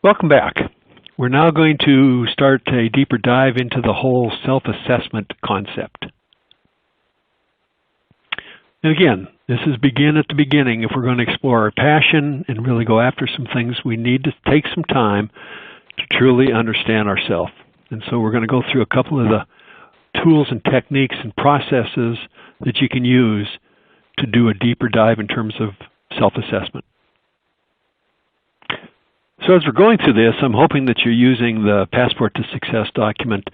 Welcome back. We're now going to start a deeper dive into the whole self-assessment concept. And again, this is begin at the beginning. If we're going to explore our passion and really go after some things, we need to take some time to truly understand ourselves. And so we're going to go through a couple of the tools and techniques and processes that you can use to do a deeper dive in terms of self-assessment. So as we're going through this, I'm hoping that you're using the Passport to Success document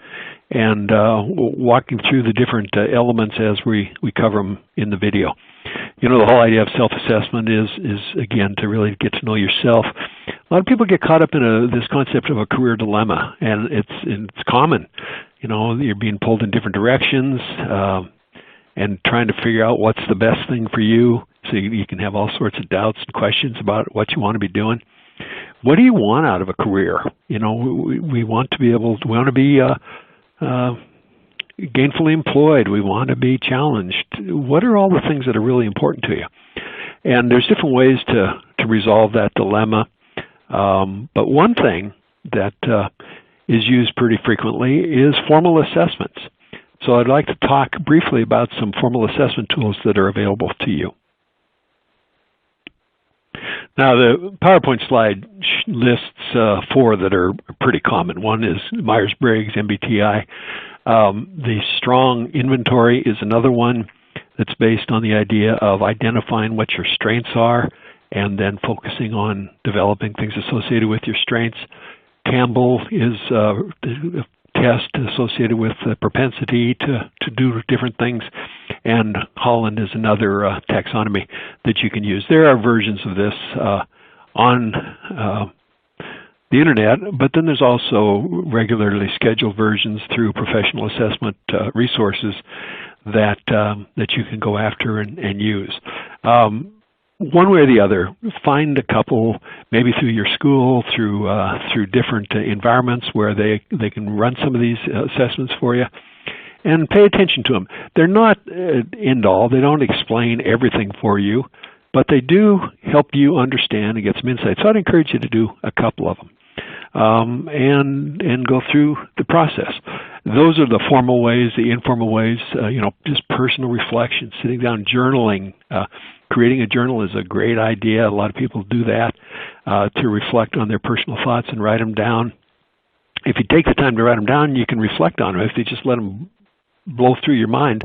and walking through the different elements as we cover them in the video. You know, the whole idea of self-assessment is again, to really get to know yourself. A lot of people get caught up in this concept of a career dilemma, and it's common. You know, you're being pulled in different directions and trying to figure out what's the best thing for you. So you can have all sorts of doubts and questions about what you want to be doing. What do you want out of a career? You know, we want to be gainfully employed. We want to be challenged. What are all the things that are really important to you? And there's different ways to resolve that dilemma. But one thing that is used pretty frequently is formal assessments. So I'd like to talk briefly about some formal assessment tools that are available to you. Now, the PowerPoint slide lists four that are pretty common. One is Myers-Briggs, MBTI. The strong inventory is another one that's based on the idea of identifying what your strengths are and then focusing on developing things associated with your strengths. Campbell is a test associated with the propensity to do different things. And Holland is another taxonomy that you can use. There are versions of this on the internet, but then there's also regularly scheduled versions through professional assessment resources that you can go after and use. One way or the other, find a couple, maybe through your school, through different environments where they can run some of these assessments for you. And pay attention to them. They're not end all. They don't explain everything for you, but they do help you understand and get some insight. So I'd encourage you to do a couple of them and go through the process. Those are the formal ways. The informal ways, you know, just personal reflection, sitting down, journaling. Creating a journal is a great idea. A lot of people do that to reflect on their personal thoughts and write them down. If you take the time to write them down, you can reflect on them. If you just let them blow through your mind,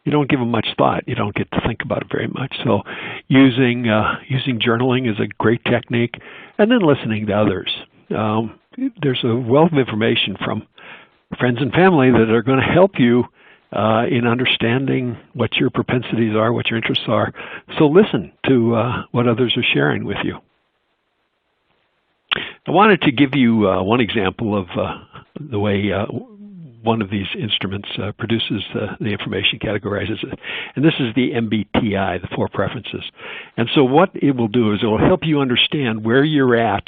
you don't give them much thought. You don't get to think about it very much. So using journaling is a great technique, and then listening to others. There's a wealth of information from friends and family that are going to help you in understanding what your propensities are, what your interests are. So listen to what others are sharing with you. I wanted to give you one example of the way one of these instruments produces the information, categorizes it. And this is the MBTI, the 4 preferences. And so what it will do is it will help you understand where you're at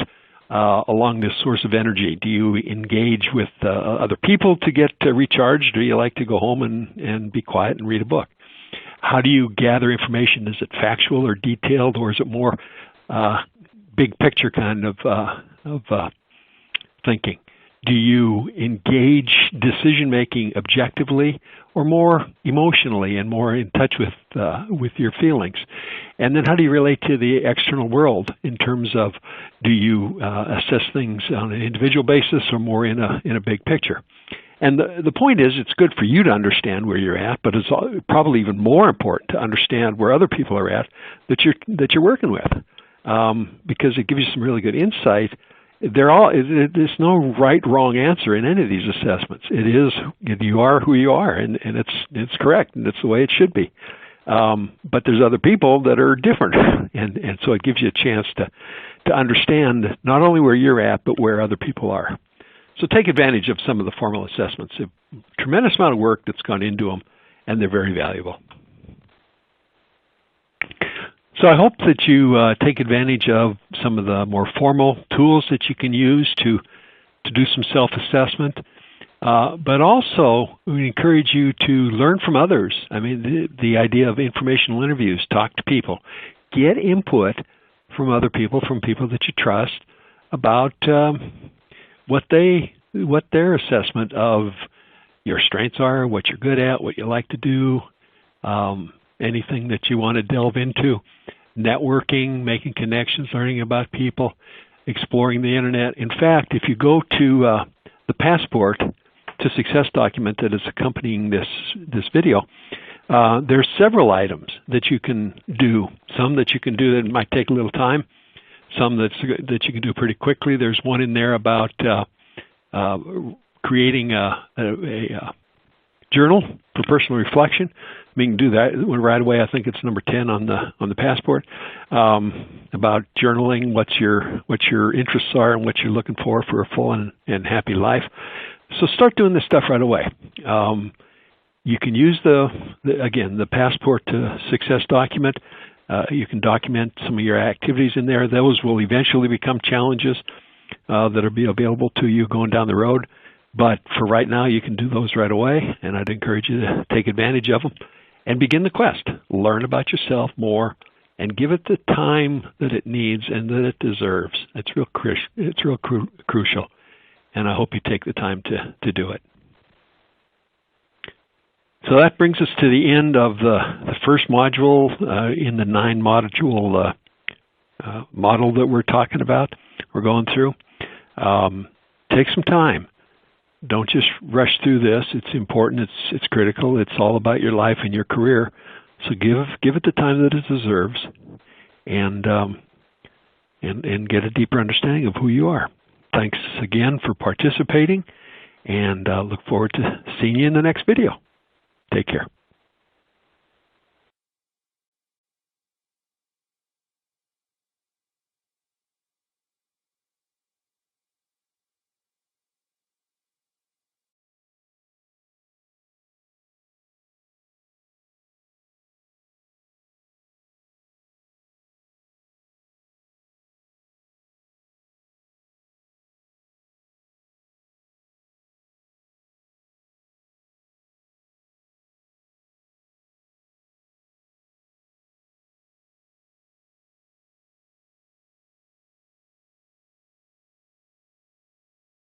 along this source of energy. Do you engage with other people to get recharged? Do you like to go home and be quiet and read a book? How do you gather information? Is it factual or detailed, or is it more big picture kind of thinking? Do you engage decision-making objectively or more emotionally and more in touch with your feelings? And then how do you relate to the external world in terms of, do you assess things on an individual basis or more in a big picture? And the point is, it's good for you to understand where you're at, but it's probably even more important to understand where other people are at that you're working with, because it gives you some really good insight. There's no right, wrong answer in any of these assessments. It is, you are who you are, and it's correct, and it's the way it should be. But there's other people that are different, and so it gives you a chance to understand not only where you're at, but where other people are. So take advantage of some of the formal assessments. A tremendous amount of work that's gone into them, and they're very valuable. So I hope that you take advantage of some of the more formal tools that you can use to do some self-assessment, but also we encourage you to learn from others. I mean, the idea of informational interviews, talk to people, get input from other people, from people that you trust, about what their assessment of your strengths are, what you're good at, what you like to do, anything that you want to delve into, networking, making connections, learning about people, exploring the internet. In fact, if you go to the passport to success document that is accompanying this video, there's several items that you can do. Some that you can do that might take a little time. Some that you can do pretty quickly. There's one in there about creating a journal for personal reflection. We can do that right away. I think it's number 10 on the passport, about journaling what your interests are and what you're looking for a full and happy life. So start doing this stuff right away. You can use the passport to success document. You can document some of your activities in there. Those will eventually become challenges that'll be available to you going down the road. But for right now, you can do those right away, and I'd encourage you to take advantage of them and begin the quest. Learn about yourself more and give it the time that it needs and that it deserves. It's real crucial, and I hope you take the time to do it. So that brings us to the end of the first module in the 9-module model that we're talking about, we're going through. Take some time. Don't just rush through this. It's important. It's critical. It's all about your life and your career. So give it the time that it deserves, and get a deeper understanding of who you are. Thanks again for participating, and look forward to seeing you in the next video. Take care.